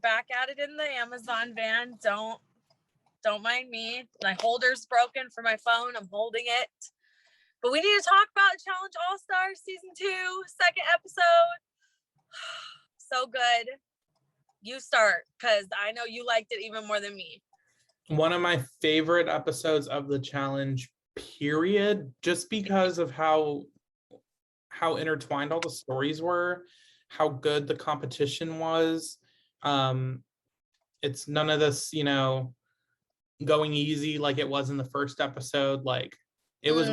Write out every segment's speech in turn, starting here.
back at it in the Amazon van. Don't mind me. My holder's broken for my phone. I'm holding it. But we need to talk about Challenge All-Stars Season 2, second episode. So good. You start, because I know you liked it even more than me. One of my favorite episodes of the challenge, period, just because of how intertwined all the stories were, how good the competition was. It's none of this, going easy like it was in the first episode. Like it was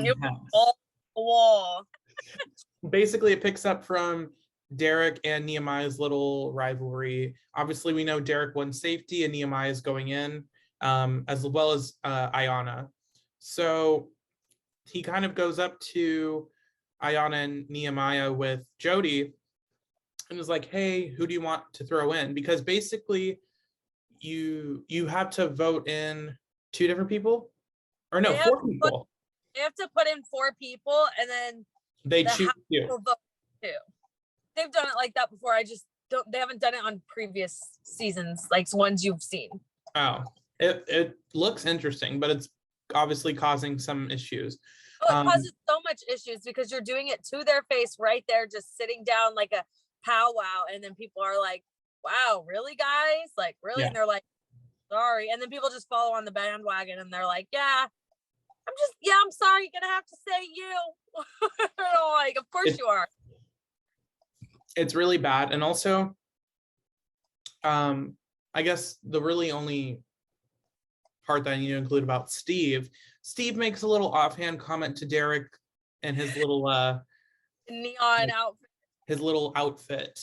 all the wall. Basically, it picks up from Derek and Nehemiah's little rivalry. Obviously, we know Derek won safety and Nehemiah is going in, as well as Ayanna. So he kind of goes up to Ayanna and Nehemiah with Jody and is like, hey, who do you want to throw in? Because basically you have to vote in 2 different people, or no, 4 people. They have to put in 4 people, and then they choose you. Vote 2. They've done it like that before. They haven't done it on previous seasons, like ones you've seen. Oh, it looks interesting, but it's obviously causing some issues. Oh, it causes so much issues because you're doing it to their face right there, just sitting down like a powwow, and then people are like, wow, really, guys? Like, really? Yeah. And they're like, sorry. And then people just follow on the bandwagon, and they're like, yeah, I'm sorry, you're gonna have to say you. Like, of course you are. It's really bad. And also, I guess the really only part that I need to include about Steve makes a little offhand comment to Derek and his little neon outfit. His little outfit.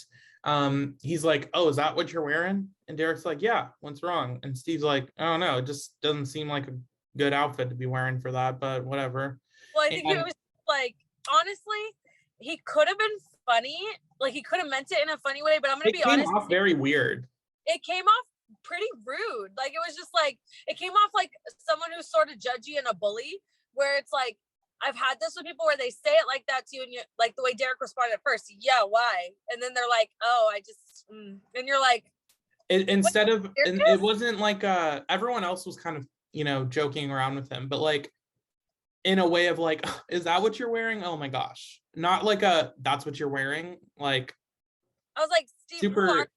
He's like, oh, is that what you're wearing? And Derek's like, yeah, what's wrong? And Steve's like, oh no, it just doesn't seem like a good outfit to be wearing for that, but whatever. Well, I think it was like, honestly, he could have been funny. Like, he could have meant it in a funny way, but I'm gonna be honest. It came off very weird. It came off pretty rude. Like, it was just like, it came off like someone who's sort of judgy and a bully, where it's like, I've had this with people where they say it like that to you, and you like the way Derek responded at first, yeah, why? And then they're like, oh, I just, and you're like, it wasn't like everyone else was kind of, joking around with him, but like in a way of like, is that what you're wearing? Oh my gosh. Not like that's what you're wearing. Like, I was like, Steve, super.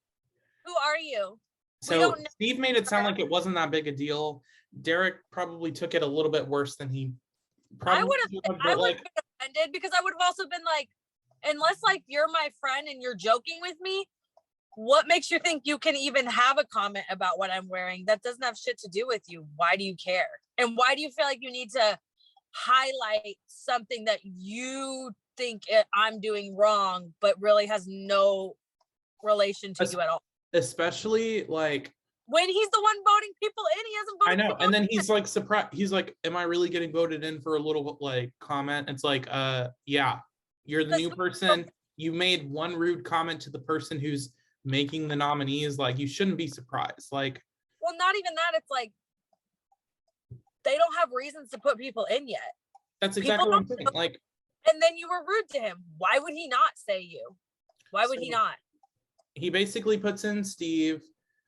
Who are you? So Steve made it sound like it wasn't that big a deal. Derek probably took it a little bit worse than he probably I would have been offended, because I would have also been like, unless like you're my friend and you're joking with me, what makes you think you can even have a comment about what I'm wearing? That doesn't have shit to do with you. Why do you care? And why do you feel like you need to highlight something that you think I'm doing wrong, but really has no relation to you at all? Especially like when he's the one voting people in, he hasn't voted. I know, and then he's like surprised. He's like, "Am I really getting voted in for a little like comment?" It's like, yeah, you're the new person. You made one rude comment to the person who's making the nominees. Like, you shouldn't be surprised. Like, well, not even that. It's like they don't have reasons to put people in yet. That's exactly what I'm saying. Like, and then you were rude to him. Why would he not say you? Why would he not? He basically puts in Steve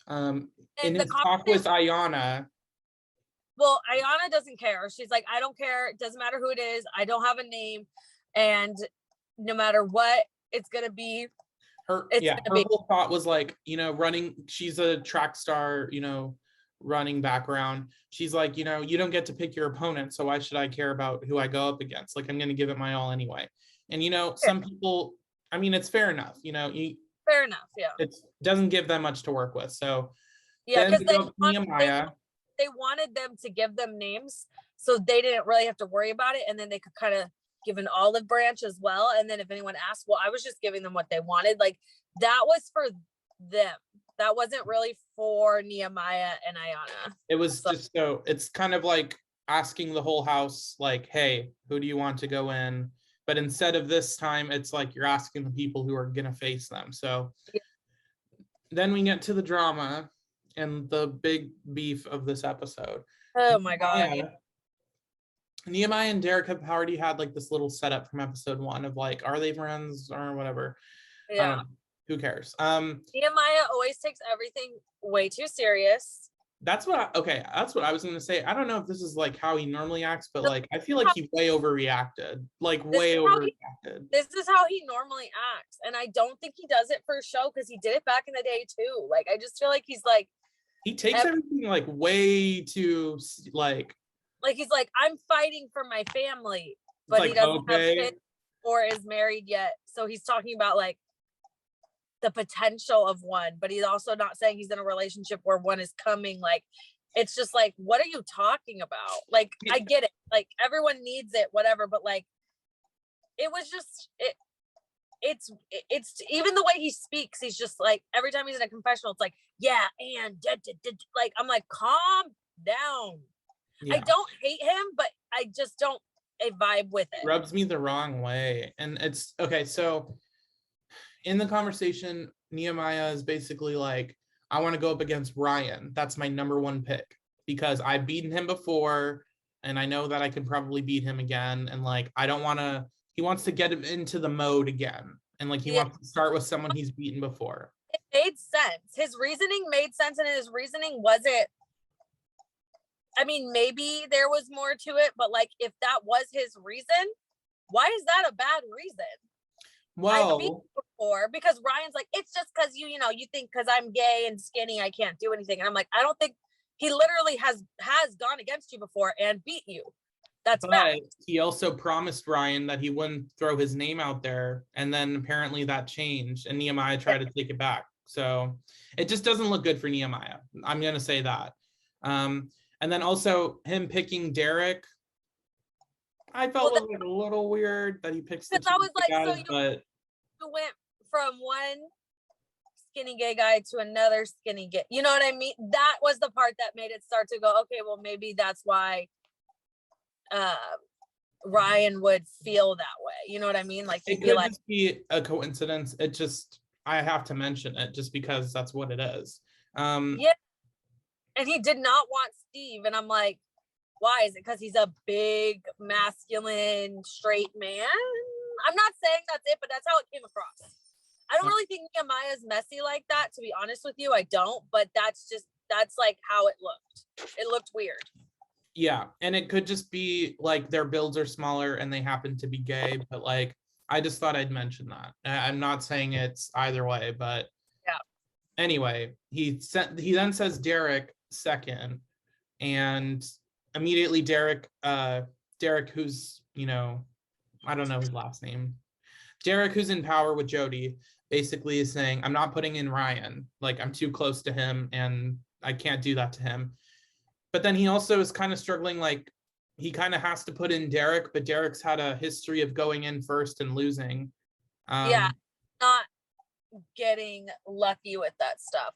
in his talk with Ayanna. Well, Ayanna doesn't care. She's like, I don't care. It doesn't matter who it is. I don't have a name. And no matter what, it's going to be. Her whole thought was like, running. She's a track star, running background. She's like, you don't get to pick your opponent. So why should I care about who I go up against? Like, I'm going to give it my all anyway. And, some people, I mean, it's fair enough. Fair enough, yeah. It doesn't give them much to work with. So yeah, because they wanted them to give them names, so they didn't really have to worry about it, and then they could kind of give an olive branch as well. And then if anyone asked, well, I was just giving them what they wanted. Like, that was for them. That wasn't really for Nehemiah and Ayanna. It was it's kind of like asking the whole house, like, hey, who do you want to go in? But instead of this time, it's like you're asking the people who are going to face them. So then we get to the drama and the big beef of this episode. Oh my God. Nehemiah and Derek have already had like this little setup from episode 1 of like, are they friends or whatever? Yeah. Who cares? Nehemiah always takes everything way too serious. That's what I was gonna say. I don't know if this is like how he normally acts, but like I feel like he way overreacted. Like way overreacted. This is how he normally acts. And I don't think he does it for show because he did it back in the day too. Like I just feel like he's like he takes everything like way too like he's like, I'm fighting for my family, but like, he doesn't have kids or is married yet. So he's talking about like the potential of one, but he's also not saying he's in a relationship where one is coming. Like, it's just like, what are you talking about? Like, I get it. Like, everyone needs it, whatever. But like, it was just, it's even the way he speaks. He's just like, every time he's in a confessional, it's like, yeah, and like, I'm like, calm down. Yeah. I don't hate him, but I just don't vibe with it. Rubs me the wrong way. And it's okay. So in the conversation, Nehemiah is basically like, I want to go up against Ryan. That's my number one pick because I've beaten him before and I know that I could probably beat him again. And like, I don't want to, he wants to get him into the mode again. And like, he wants to start with someone he's beaten before. It made sense. His reasoning made sense, and his reasoning wasn't, I mean, maybe there was more to it, but like, if that was his reason, why is that a bad reason? Well, I beat before because Ryan's like, it's just because you think because I'm gay and skinny, I can't do anything. And I'm like, I don't think he literally has gone against you before and beat you. That's bad. He also promised Ryan that he wouldn't throw his name out there. And then apparently that changed and Nehemiah tried to take it back. So it just doesn't look good for Nehemiah. I'm going to say that. And then also him picking Derek. I felt it was a little weird that he picks the two guys, so but you went from one skinny gay guy to another skinny gay. You know what I mean? That was the part that made it start to go, okay, well, maybe that's why Ryan would feel that way. You know what I mean? Like it could just be a coincidence. It just, I have to mention it just because that's what it is. Yeah. And he did not want Steve. And I'm like, why? Is it because he's a big, masculine, straight man? I'm not saying that's it, but that's how it came across. I don't really think Nehemiah's messy like that, to be honest with you. I don't, but that's like how it looked. It looked weird. Yeah, and it could just be like their builds are smaller and they happen to be gay, but like, I just thought I'd mention that. I'm not saying it's either way, but yeah. Anyway, he then says Derek second, and immediately Derek, who's, I don't know his last name. Derek, who's in power with Jody, basically is saying, I'm not putting in Ryan. Like, I'm too close to him and I can't do that to him. But then he also is kind of struggling, like, he kind of has to put in Derek, but Derek's had a history of going in first and losing. Yeah, not getting lucky with that stuff.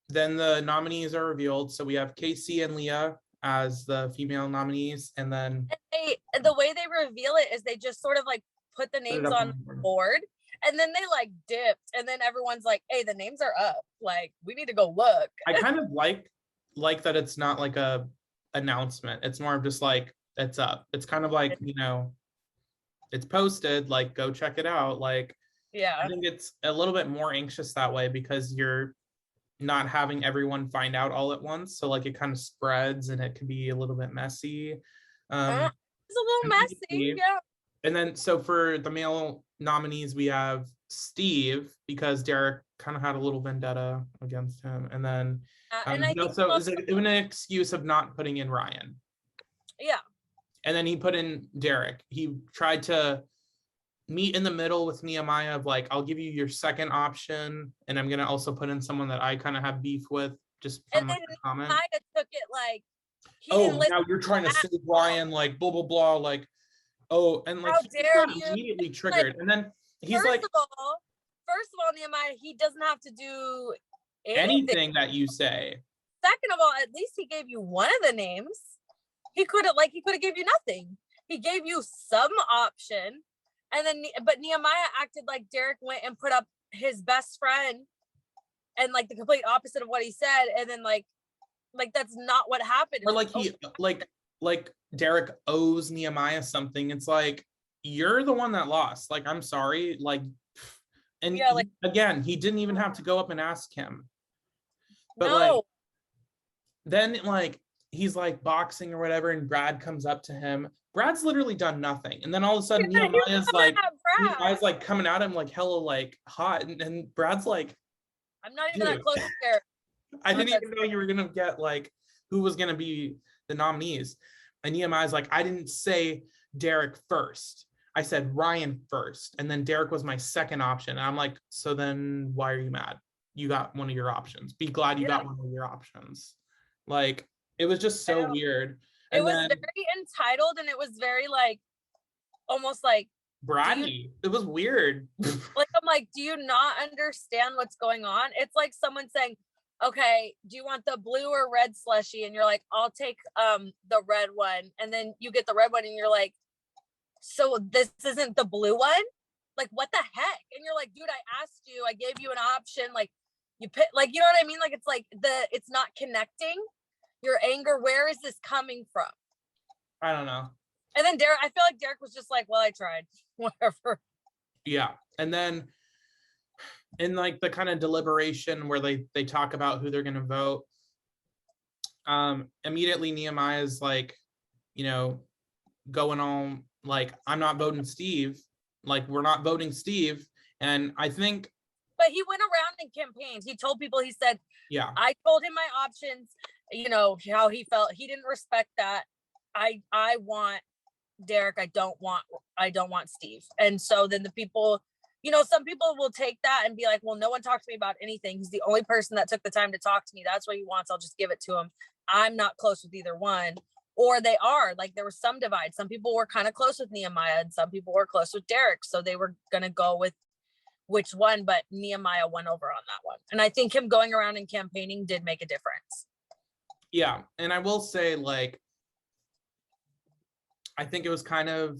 Then the nominees are revealed. So we have Casey and Leah as the female nominees, and then the way they reveal it is they just sort of like put the names on the board, and then they like dipped, and then everyone's like, hey, the names are up, like we need to go look. I kind of like that it's not like a announcement, it's more of just like it's up. It's kind of like, it's posted, like go check it out. Like, yeah, I think it's a little bit more anxious that way because you're not having everyone find out all at once, so like it kind of spreads and it can be a little bit messy. It's a little messy. Yeah. And then so for the male nominees we have Steve, because Derek kind of had a little vendetta against him, and then he also is an excuse of not putting in Ryan. Yeah. And then he put in Derek. He tried to meet in the middle with Nehemiah of like, I'll give you your second option, and I'm gonna also put in someone that I kind of have beef with, just from like a comment. Nehemiah took it like, now you're trying to save Ryan, like blah blah blah, like, oh, and like he got immediately triggered, and then he's first like, of all, Nehemiah, he doesn't have to do anything that you say. Second of all, at least he gave you one of the names. He could have gave you nothing. He gave you some option. And then, but Nehemiah acted like Derek went and put up his best friend and like the complete opposite of what he said. And then like that's not what happened. Or like he, like Derek owes Nehemiah something. It's like, you're the one that lost. Like, I'm sorry. Like, And Yeah, like again, he didn't even have to go up and ask him. But no. like, then like he's like boxing or whatever, and Brad comes up to him. Brad's literally done nothing, and then all of a sudden Nehemiah's like coming at him like hella like hot, and Brad's like, I'm not even that close to Derek. I didn't even know you were gonna get like who was gonna be the nominees. And Nehemiah's like, I didn't say Derek first. I said Ryan first, and then Derek was my second option. And I'm like, so then why are you mad? You got one of your options. Be glad you got one of your options. Like, it was just so weird. And it was very entitled, and it was very like almost like bratty. It was weird. Like, I'm like, do you not understand what's going on? It's like someone saying, okay, do you want the blue or red slushie? And you're like, I'll take the red one. And then you get the red one and you're like, so this isn't the blue one? Like, what the heck? And you're like, dude, I asked you, I gave you an option. Like, you pick, like, you know what I mean? Like, it's like it's not connecting. Your anger, where is this coming from? I don't know. And then Derek, I feel like Derek was just like, well, I tried, whatever. Yeah. And then in like the kind of deliberation where they talk about who they're going to vote, immediately Nehemiah's like, you know, going on like, I'm not voting Steve. Like, we're not voting Steve. And I think, but he went around and campaigned. He told people, he said, yeah, I told him my options, you know, how he felt. He didn't respect that. I want Derek. I don't want Steve. And so then the people, you know, some people will take that and be like, well, no one talked to me about anything. He's the only person that took the time to talk to me. That's what he wants. I'll just give it to him. I'm not close with either one. Or they are, like, there was some divide. Some people were kind of close with Nehemiah and some people were close with Derek. So they were going to go with which one, but Nehemiah won over on that one. And I think him going around and campaigning did make a difference. Yeah. And I will say, like, I think it was kind of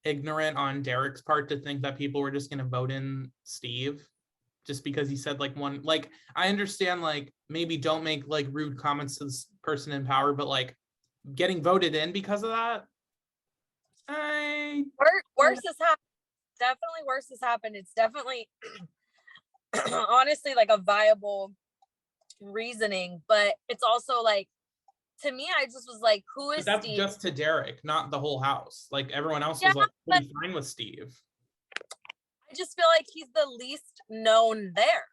ignorant on Derek's part to think that people were just going to vote in Steve just because he said like one, like, I understand, like, maybe don't make like rude comments to this person in power, but like getting voted in because of that, worse has happened. Definitely worse has happened. It's definitely honestly like a viable reasoning, but it's also like, to me, I just was like, who is that's Steve? just to Derek, not the whole house. Like, everyone else was like pretty fine with Steve. I just feel like he's the least known there.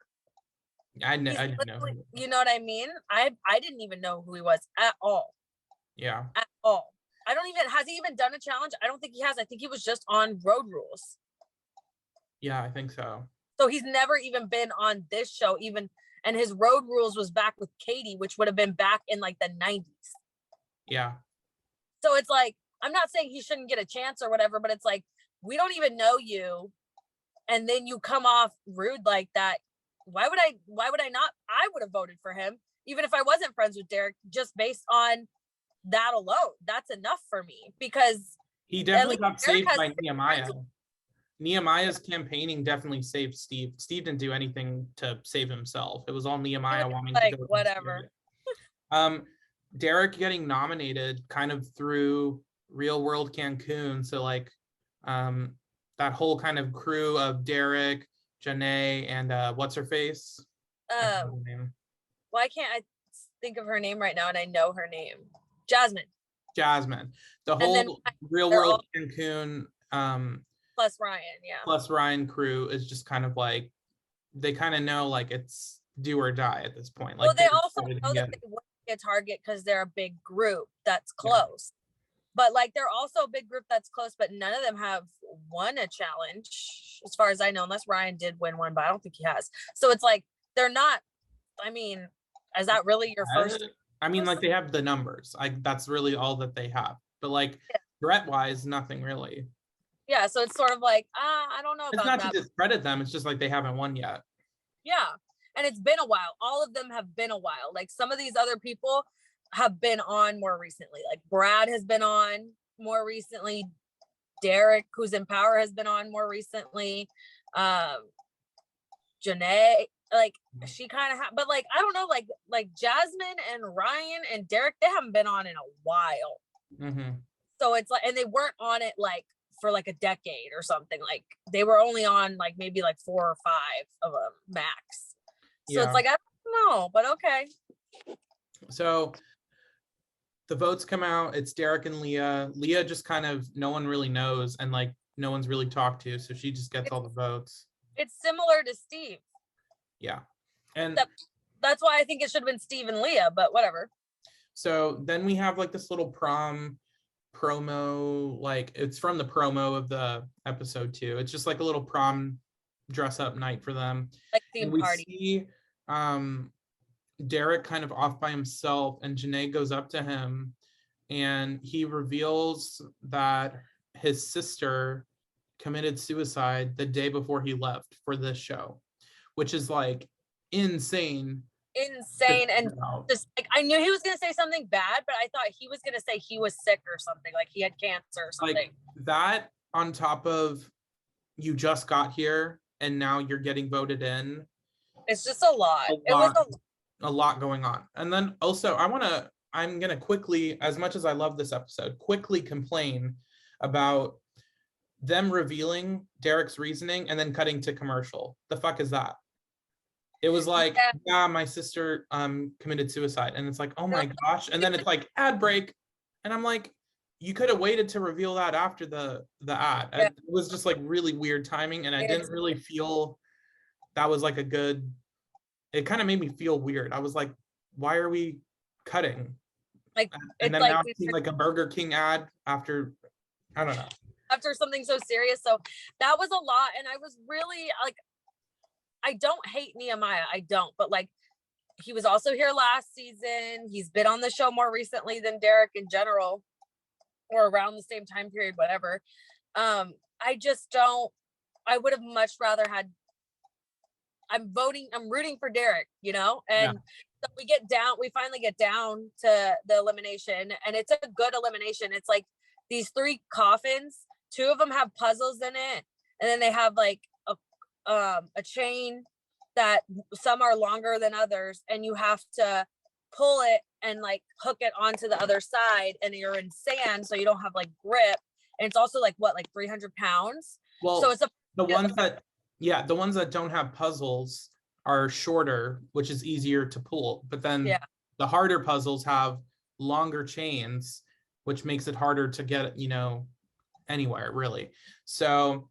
I didn't know. You know what I mean? I didn't even know who he was at all. Yeah. At all. Has he even done a challenge? I don't think he has. I think he was just on Road Rules. Yeah, I think so. So he's never even been on this show, even, and his Road Rules was back with Katie, which would have been back in like the 90s. Yeah. So it's like, I'm not saying he shouldn't get a chance or whatever, but it's like, we don't even know you. And then you come off rude like that. Why would I not? I would have voted for him, even if I wasn't friends with Derek, just based on that alone. That's enough for me, because he definitely got saved by Nehemiah. Nehemiah's campaigning definitely saved Steve. Steve didn't do anything to save himself. It was all Nehemiah wanting to go. Whatever. Derek getting nominated kind of through Real World Cancun. So like that whole kind of crew of Derek, Janae, and what's her face? Why can't I think of her name right now? And I know her name. Jasmine. The whole Real World Cancun plus Ryan, yeah. Plus Ryan crew is just kind of like, they kind of know like it's do or die at this point. Like, well, they also know that they won't be a target because they're a big group that's close. Yeah. But like, they're also a big group that's close, but none of them have won a challenge, as far as I know, unless Ryan did win one, but I don't think he has. So it's like, they're not, I mean, is that really your first? I mean, like, they have the numbers. That's really all that they have. But like, threat-wise, nothing really. Yeah, so it's sort of like, I don't know about that. It's not to discredit them, it's just like they haven't won yet. Yeah, and it's been a while. All of them have been a while. Like, some of these other people have been on more recently. Like, Brad has been on more recently. Derek, who's in power, has been on more recently. Janae, like, she kind of but like, I don't know, like Jasmine and Ryan and Derek, they haven't been on in a while. Mm-hmm. So it's like, and they weren't on it like for like a decade or something. Like they were only on like maybe like 4 or 5 of them max. So it's like, I don't know, but okay. So the votes come out. It's Derek and Leah. Leah just kind of, no one really knows, and like no one's really talked to, so she just gets all the votes. It's similar to Steve. Yeah. And that's why I think it should have been Steve and Leah, but whatever. So then we have like this little prom promo, like it's from the promo of the episode too. It's just like a little prom dress up night for them. Like theme and we party. See Derek kind of off by himself, and Janae goes up to him and he reveals that his sister committed suicide the day before he left for this show, which is like insane. And just like, I knew he was gonna say something bad, but I thought he was gonna say he was sick or something, like he had cancer or something. Like that, on top of you just got here and now you're getting voted in. It's just a lot. It was a lot going on. And then also I'm gonna quickly, as much as I love this episode, quickly complain about them revealing Derek's reasoning and then cutting to commercial. The fuck is that? It was like, yeah, my sister committed suicide, and it's like, oh my gosh. And then it's like ad break, and I'm like, you could have waited to reveal that after the ad. It was just like really weird timing, and I didn't really feel that was like a good. It kind of made me feel weird. I was like, why are we cutting? Like, and then like now it's like a Burger King ad after, I don't know. After something so serious. So that was a lot, and I was really like, I don't hate Nehemiah, I don't, but like he was also here last season. He's been on the show more recently than Derek in general, or around the same time period, whatever. I just don't, I would have much rather had, I'm rooting for Derek, you know? And so we finally get down to the elimination, and it's a good elimination. It's like these 3 coffins, 2 of them have puzzles in it, and then they have like a chain that some are longer than others, and you have to pull it and like hook it onto the other side, and you're in sand, so you don't have like grip, and it's also like 300 pounds. Well, so it's the ones that don't have puzzles are shorter, which is easier to pull, but then the harder puzzles have longer chains, which makes it harder to get, anywhere really. So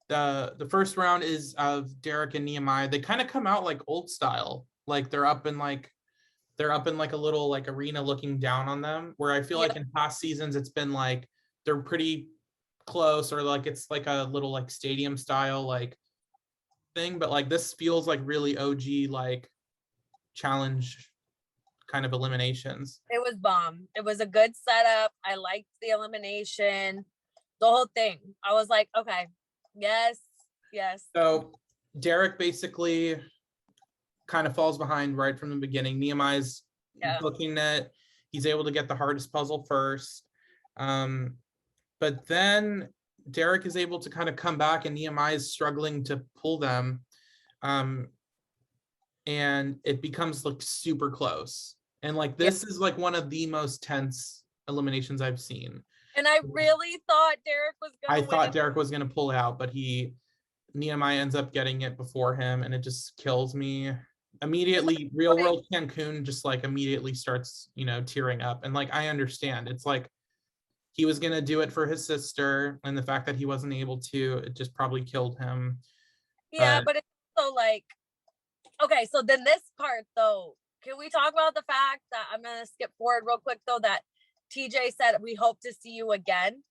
the first round is of Derek and Nehemiah. They kind of come out like old style, like they're up in like a little like arena looking down on them, where I feel like in past seasons it's been like they're pretty close, or like it's like a little like stadium style like thing, but like this feels like really OG like challenge kind of eliminations. It was bomb. It was a good setup. I liked the elimination, the whole thing. I was like, okay, yes. So Derek basically kind of falls behind right from the beginning. Nehemiah's booking it. He's able to get the hardest puzzle first. But then Derek is able to kind of come back, and Nehemiah is struggling to pull them. And it becomes like super close. And like this is like one of the most tense eliminations I've seen. And I really thought Derek was going to thought Derek was going to pull out, but Nehemiah ends up getting it before him, and it just kills me. Immediately, Real World Cancun just like immediately starts, tearing up. And like, I understand. It's like he was going to do it for his sister, and the fact that he wasn't able to, it just probably killed him. Yeah, but it's also like, okay, so then this part though, can we talk about the fact that, I'm going to skip forward real quick though, that TJ said, we hope to see you again.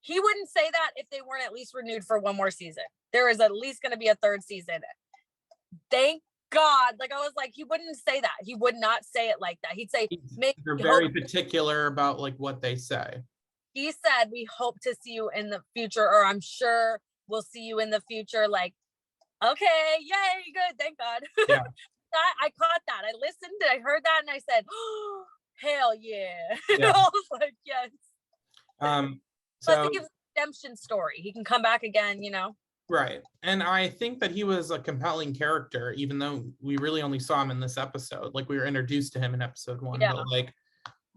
He wouldn't say that if they weren't at least renewed for one more season. There is at least going to be a 3rd season. Thank God. Like, I was like, he wouldn't say that. He would not say it like that. He'd say, they're very particular about like what they say. He said, we hope to see you in the future, or I'm sure we'll see you in the future. Like, okay, yay, good, thank God. Yeah. I caught that. I listened, I heard that, and I said, oh, hell yeah. I was like, yes. So it gives a redemption story. He can come back again, Right. And I think that he was a compelling character, even though we really only saw him in this episode. Like, we were introduced to him in episode 1, but like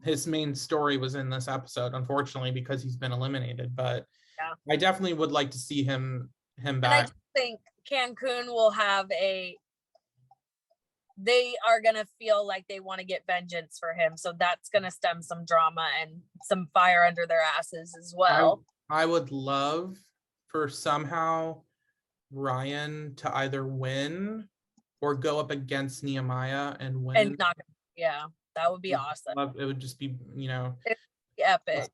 his main story was in this episode, unfortunately, because he's been eliminated. But Yeah. I definitely would like to see him And I back. just think Cancun will have they are going to feel like they want to get vengeance for him. So that's going to stem some drama and some fire under their asses as well. I would love for somehow Ryan to either win or go up against Nehemiah and win. And not, yeah, that would be awesome. It would just be, epic.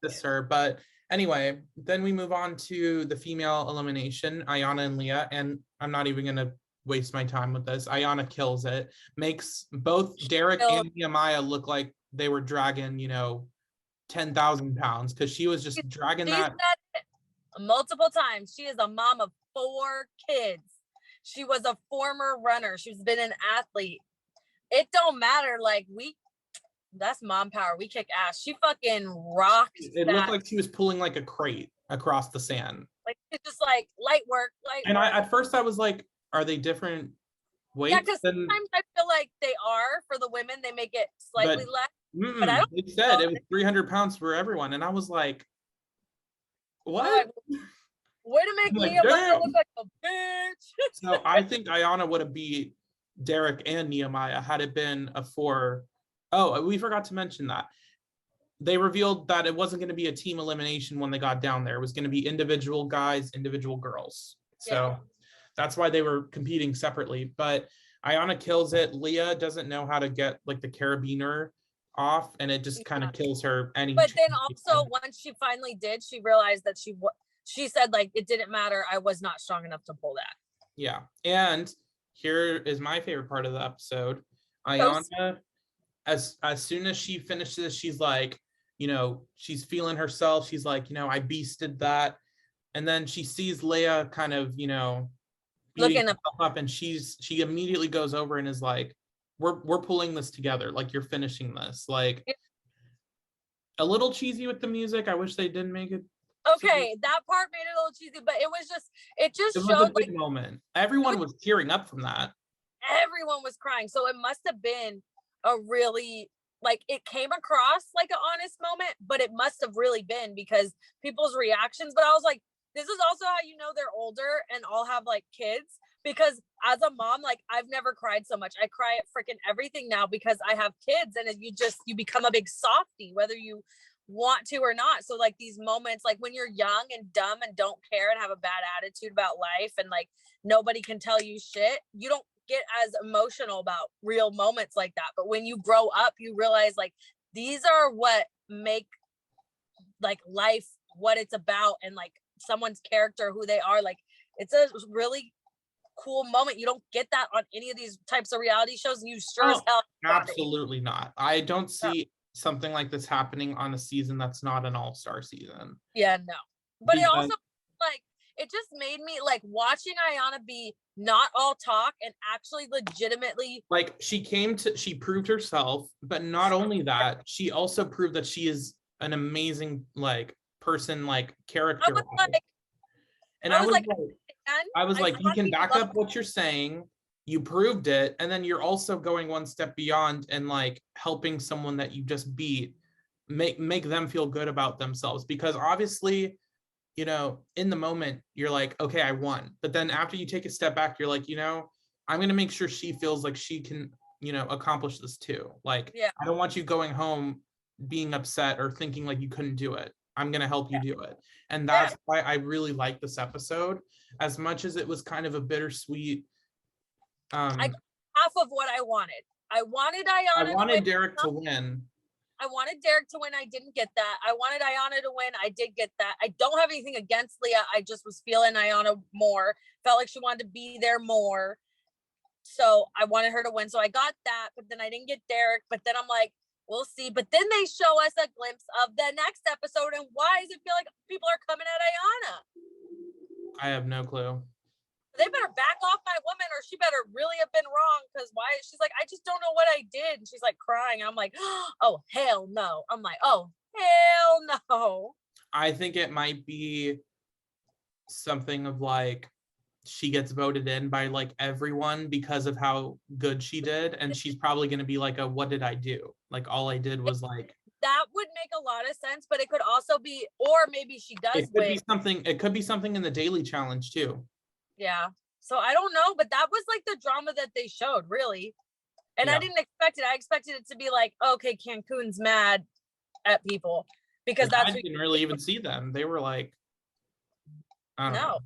But anyway, then we move on to the female elimination, Ayanna and Leah. And I'm not even going to waste my time with this. Ayanna kills it, makes both Derek and Nehemiah look like they were dragging, 10,000 pounds, because she was just dragging that. Multiple times. She is a mom of 4 kids. She was a former runner. She's been an athlete. It don't matter. Like, that's mom power. We kick ass. She fucking rocked. It looked like she was pulling like a crate across the sand. Like, it's just like light work. At first I was like, are they different weights? Yeah, because sometimes I feel like they are for the women. They make it slightly less. But I don't. It said it was 300 pounds for everyone, and I was like, what? Way to make Nehemiah look like a bitch. So I think Ayanna would have beat Derek and Nehemiah had it been a 4. Oh, we forgot to mention that. They revealed that it wasn't going to be a team elimination when they got down there. It was going to be individual guys, individual girls. So that's why they were competing separately. But Ayanna kills it. Leah doesn't know how to get like the carabiner off, and it just kind of kills her. But then also, once she finally did, she realized that she said, like, it didn't matter. I was not strong enough to pull that. Yeah. And here is my favorite part of the episode. Ayanna, as soon as she finishes, she's like, she's feeling herself. She's like, I beasted that. And then she sees Leah kind of, looking up, and she immediately goes over and is like, we're pulling this together. Like, you're finishing this. Like, a little cheesy with the music. I wish they didn't make it. Okay, that part made it a little cheesy, but it was a big moment. Everyone was tearing up from that. Everyone was crying. So it must have been a really, like, it came across like an honest moment, but it must have really been because people's reactions. But I was like, this is also how they're older and all have like kids, because as a mom, like, I've never cried so much. I cry at freaking everything now because I have kids, and you become a big softie, whether you want to or not. So like these moments, like when you're young and dumb and don't care and have a bad attitude about life and like nobody can tell you shit, you don't get as emotional about real moments like that. But when you grow up, you realize like these are what make like life what it's about, and like someone's character, who they are. Like, it's a really cool moment. You don't get that on any of these types of reality shows, and you sure as hell absolutely not. I don't see something like this happening on a season that's not an all-star season. Yeah, no. But it also, like, it just made me like watching Ayanna be not all talk and actually legitimately, like, she proved herself. But not only that, she also proved that she is an amazing like person, like character. I was like, you can back up what you're saying. You proved it, and then you're also going one step beyond and like helping someone that you just beat make them feel good about themselves, because obviously, in the moment you're like, okay, I won, but then after you take a step back, you're like, I'm going to make sure she feels like she can, accomplish this too. Like, I don't want you going home being upset or thinking like you couldn't do it. I'm going to help you do it. And that's why I really like this episode, as much as it was kind of a bittersweet. I got half of what I wanted. I wanted Derek to win. I wanted Derek to win. I didn't get that. I wanted Ayanna to win. I did get that. I don't have anything against Leah. I just was feeling Ayanna more. Felt like she wanted to be there more. So I wanted her to win. So I got that, but then I didn't get Derek. But then I'm like, we'll see. But then they show us a glimpse of the next episode. And why does it feel like people are coming at Ayanna? I have no clue. They better back off my woman, or she better really have been wrong. Because why? She's like, I just don't know what I did. And she's like crying. I'm like, oh, hell no. I'm like, oh, hell no. I think it might be something of like, she gets voted in by like everyone because of how good she did. And she's probably going to be like, what did I do? Like, all I did was like that would make a lot of sense, but it could also be, or maybe she does It could win. be something. It could be something in the daily challenge too. Yeah. So I don't know, but that was like the drama that they showed, really. And I didn't expect it. I expected it to be like, okay, Cancun's mad at people because Like, that's I didn't really even see them. They were like, I don't know.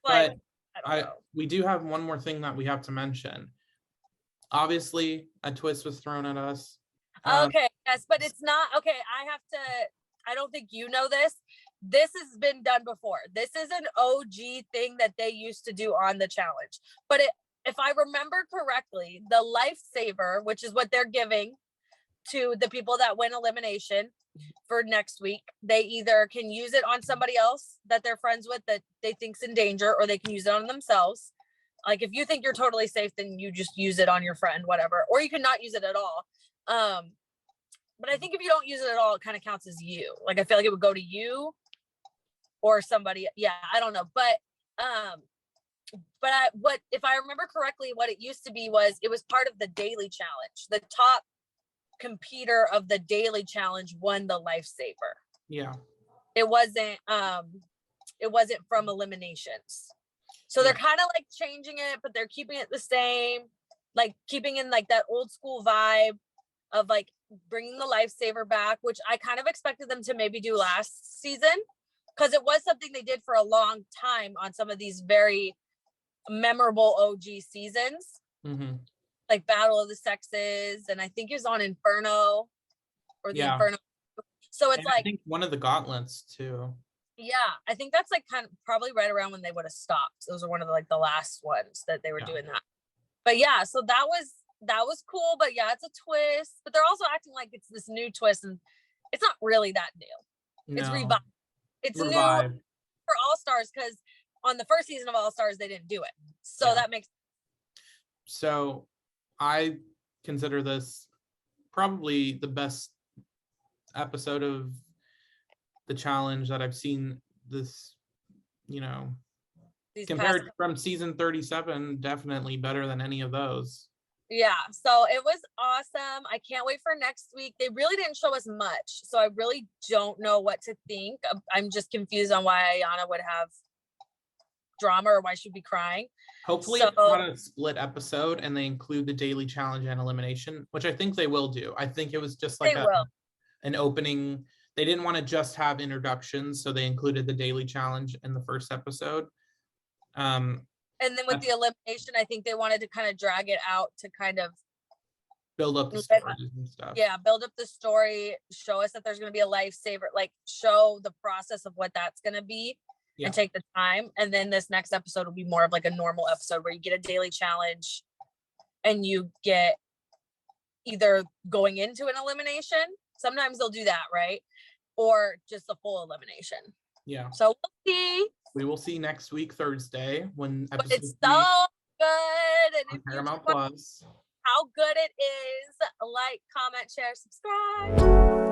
Like, But we do have one more thing that we have to mention. Obviously, a twist was thrown at us. Okay, yes, but it's not okay. I don't think you know this. This has been done before. This is an OG thing that they used to do on the challenge. But if I remember correctly, the lifesaver, which is what they're giving to the people that win elimination for next week, they either can use it on somebody else that they're friends with that they think's in danger, or they can use it on themselves. Like if you think you're totally safe, then you just use it on your friend, whatever, or you can not use it at all. But I think if you don't use it at all, it kind of counts as you. Like I feel like it would go to you or somebody. Yeah, I don't know, but what if I remember correctly, what it used to be was it was part of the daily challenge. The top competitor of the daily challenge won the lifesaver. Yeah. It wasn't from eliminations. So they're kind of like changing it, but they're keeping it the same, like keeping in like that old school vibe of like bringing the lifesaver back, which I kind of expected them to maybe do last season, because it was something they did for a long time on some of these very memorable OG seasons, like Battle of the Sexes, and I think it was on Inferno or the Inferno. So it's like, I think one of the gauntlets too. Yeah, I think that's like kind of probably right around when they would have stopped. Those are one of the, like the last ones that they were doing that. But yeah, so that was cool. But yeah, it's a twist. But they're also acting like it's this new twist, and it's not really that new. It's revived. It's new for All Stars, because on the first season of All Stars they didn't do it. So that makes. So I consider this probably the best episode of the challenge that I've seen this, compared from season 37, definitely better than any of those. Yeah, so it was awesome. I can't wait for next week. They really didn't show us much, so I really don't know what to think. I'm just confused on why Ayanna would have drama or why she'd be crying. Hopefully it's not a split episode and they include the daily challenge and elimination, which I think they will do. I think it was just like an opening. They didn't want to just have introductions, so they included the daily challenge in the first episode. And then with the elimination, I think they wanted to kind of drag it out to kind of build up the stories and stuff. Yeah, build up the story, show us that there's going to be a lifesaver, like show the process of what that's going to be, and take the time. And then this next episode will be more of like a normal episode where you get a daily challenge and you get either going into an elimination. Sometimes they'll do that, right? Or just a full elimination. Yeah. So we'll see. We will see next week, Thursday, when episode it's so good. And if Paramount Plus. How good it is, like, comment, share, subscribe.